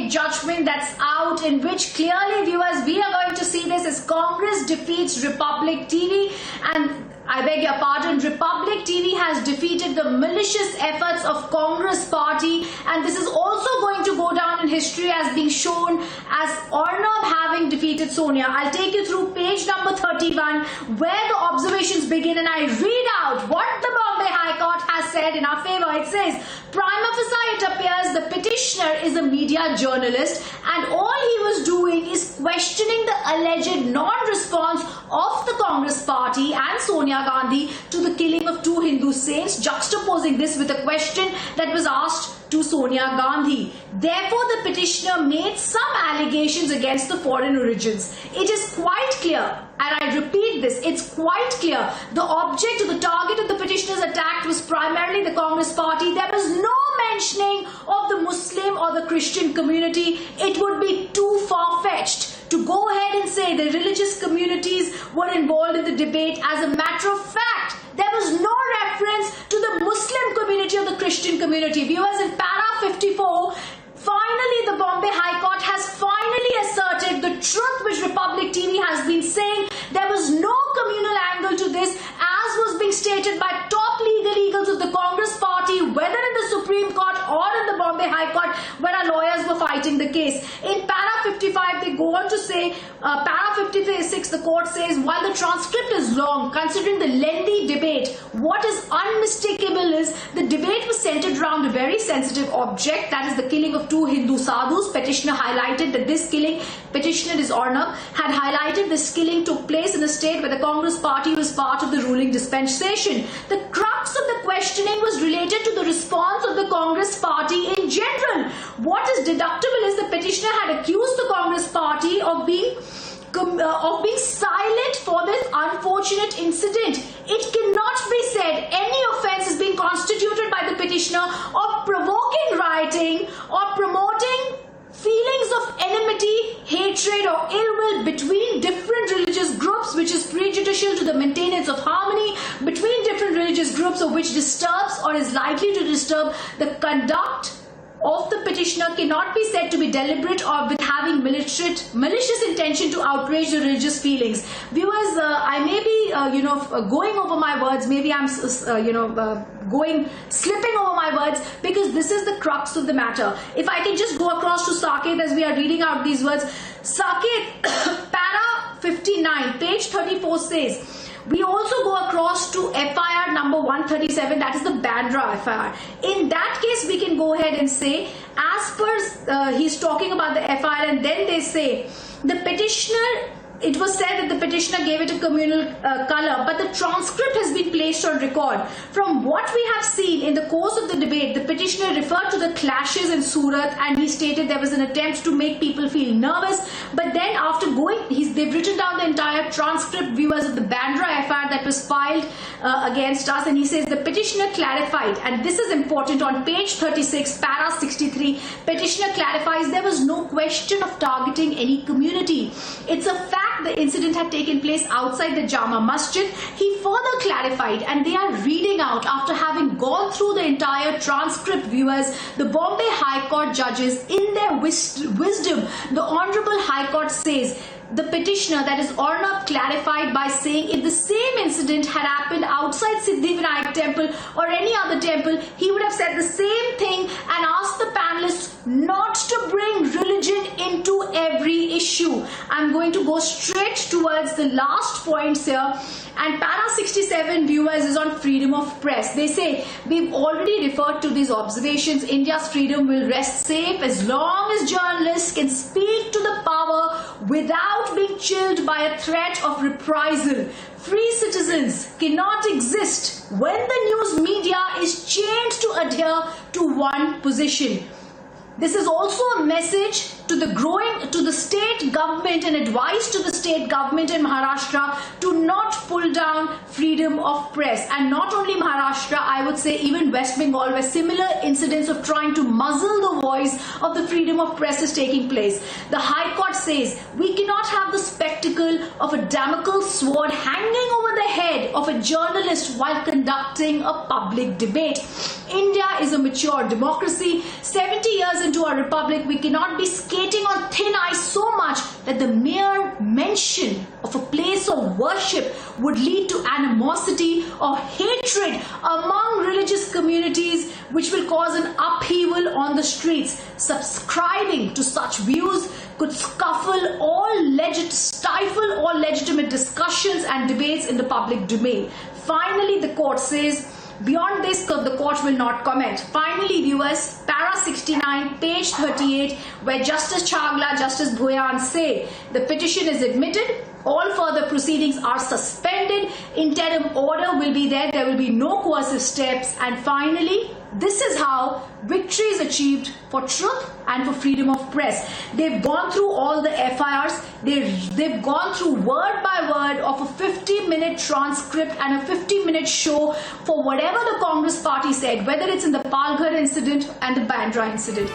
judgment that's out, in which clearly, viewers, we are going to see this as Congress defeats Republic TV. And I beg your pardon, Republic TV has defeated the malicious efforts of Congress party, and this is also going to go down in history as being shown as Arnab having defeated Sonia. I'll take you through page number 31 where the observations begin, and I read out what the Bombay High Court has said in our favor. It says, prima facie it appears the petitioner is a media journalist, and all he was doing is questioning the alleged non-response of the Congress party and Sonia Gandhi to the killing of two Hindu saints, juxtaposing this with a question that was asked to Sonia Gandhi. Therefore, the petitioner made some allegations against the foreign origins. It is quite clear, and I repeat this, it's quite clear, the object or the target of the petitioner's attack was primarily the Congress party. There was no mentioning of the Muslim or the Christian community. It would be too far-fetched to go ahead and say the religious communities were involved in the debate. As a matter of fact, there was no reference to the Muslim community or the Christian community. Viewers, in para 54, finally the Bombay High Court has finally asserted the truth which Republic TV has been saying. There was no communal angle to this, as was being stated by top legal eagles of the Congress party, whether in the Supreme Court or in the Bombay High Court, when our lawyers were fighting the case. In para 55, they go on to say, para 56, the court says, while the transcript is long, considering the lengthy debate, what is unmistakable is the debate was centered around a very sensitive object, that is the killing of two Hindu sadhus. Petitioner highlighted that this killing, petitioner is Arnab, had highlighted this killing took place in a state where the Congress party was part of the ruling dispensation. The crux of the questioning was related to the response of the Congress party in general. What is deductible is the petitioner had accused the Congress party of being silent for this unfortunate incident. It cannot be said any offence is being constituted by the petitioner of provoking rioting or promoting feelings of enmity, hatred or ill will between different religious groups, which is prejudicial to the maintenance of harmony between different religious groups, or which disturbs or is likely to disturb the conduct of the petitioner, cannot be said to be deliberate or with having malicious intention to outrage the religious feelings. Viewers, I may be going over my words, maybe I'm slipping over my words, because this is the crux of the matter. If I can just go across to Saket as we are reading out these words. Saket, para 59, page 34 says, we also go across to FIR number 137, that is the Bandra FIR. In that case, we can go ahead and say, as per, he's talking about the FIR, and then they say, the petitioner, it was said that the petitioner gave it a communal color, but the transcript has been placed on record. From what we have seen in the course of the debate, the petitioner referred to the clashes in Surat, and he stated there was an attempt to make people feel nervous. But then after going, they've written down the entire transcript, viewers, of the Bandra FIR that was filed against us, and he says the petitioner clarified, and this is important, on page 36, para 63, petitioner clarifies there was no question of targeting any community. It's a fact the incident had taken place outside the Jama Masjid. He further clarified, and they are reading out after having gone through the entire transcript, viewers, the Bombay High Court judges, in their wisdom, the Honorable High Court says, the petitioner, that is Arnab, clarified by saying if the same incident had happened outside Siddhivinayak temple or any other temple, he would have said the same thing and asked the panelists not to bring religion into every issue. I'm going to go straight towards the last points here. And para 67, viewers, is on freedom of press. They say, we've already referred to these observations. India's freedom will rest safe as long as journalists can speak to the power without being chilled by a threat of reprisal. Free citizens cannot exist when the news media is chained to adhere to one position. This is also a message to the state government and advised to the state government in Maharashtra to not pull down freedom of press. And not only Maharashtra, I would say even West Bengal, where similar incidents of trying to muzzle the voice of the freedom of press is taking place. The High Court says we cannot have the spectacle of a Damocles sword hanging over the head of a journalist while conducting a public debate. India is a mature democracy. 70 years into our republic, we cannot be skating on thin ice so much that the mere mention of a place of worship would lead to animosity or hatred among religious communities, which will cause an upheaval on the streets. Subscribing to such views could stifle all legitimate discussions and debates in the public domain. Finally, the court says, beyond this, the court will not comment. Finally, viewers, para 69, page 38, where Justice Chagla, Justice Bhuyan say the petition is admitted, all further proceedings are suspended, interim order will be there will be no coercive steps, and finally, this is how victory is achieved for truth and for freedom of press. They've gone through all the FIRs, they've gone through word by word of a 50-minute transcript and a 50-minute show for whatever the Congress party said, whether it's in the Palghar incident and the Bandra incident.